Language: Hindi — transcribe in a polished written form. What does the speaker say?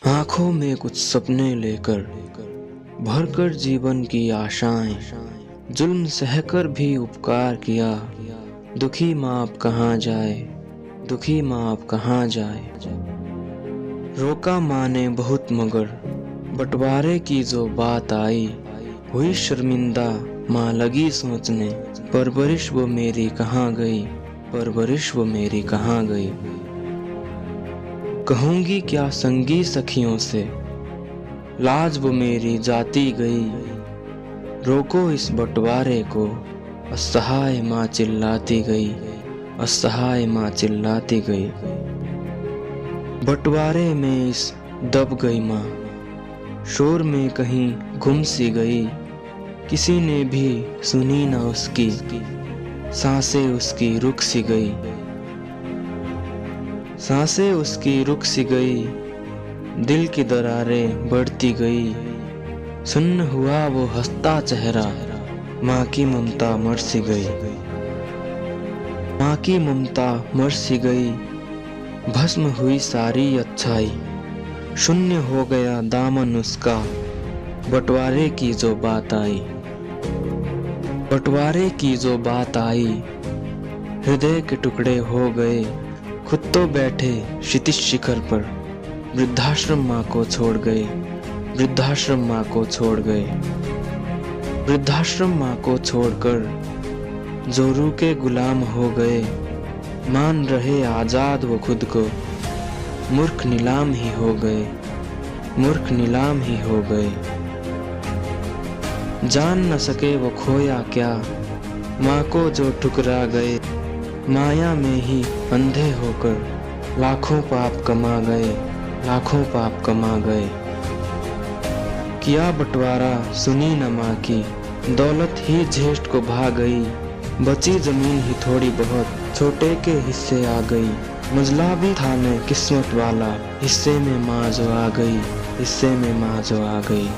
आंखों में कुछ सपने लेकर भरकर जीवन की आशाएं, जुल्म सहकर भी उपकार किया। दुखी माँ अब कहाँ जाए, दुखी माँ अब कहाँ जाए। रोका माँ ने बहुत मगर बंटवारे की जो बात आई, हुई शर्मिंदा माँ लगी सोचने, परवरिश वो मेरी कहाँ गई, परवरिश वो मेरी कहाँ गई। कहूँगी क्या संगी सखियों से, लाज वो मेरी जाती गई। रोको इस बंटवारे को, असहाय माँ चिल्लाती गई, असहाय माँ चिल्लाती गई। बंटवारे में इस दब गई माँ, शोर में कहीं गुम सी गई। किसी ने भी सुनी ना उसकी, सांसें उसकी रुक सी गई, सांसें उसकी रुक सी गई। दिल की दरारें बढ़ती गई, सुन्न हुआ वो हंसता चेहरा, माँ की ममता मर सी गई, माँ की ममता मर सी गई। भस्म हुई सारी अच्छाई, शून्य हो गया दामन उसका, बंटवारे की जो बात आई, बंटवारे की जो बात आई। हृदय के टुकड़े हो गए, खुद तो बैठे क्षितिज शिखर पर, वृद्धाश्रम माँ को छोड़ गए, वृद्धाश्रम माँ को छोड़ गए। वृद्धाश्रम माँ को छोड़कर जो रूके गुलाम हो गए, मान रहे आजाद वो खुद को, मूर्ख नीलाम ही हो गए, मूर्ख नीलाम ही हो गए। जान न सके वो खोया क्या, माँ को जो ठुकरा गए, माया में ही अंधे होकर लाखों पाप कमा गए, लाखों पाप कमा गए। किया बंटवारा सुनी न माँ की, दौलत ही ज्येष्ठ को भा गई। बची जमीन ही थोड़ी बहुत, छोटे के हिस्से आ गई। मजला भी था न किस्मत वाला, हिस्से में माँ जो आ गई, हिस्से में माँ जो आ गई।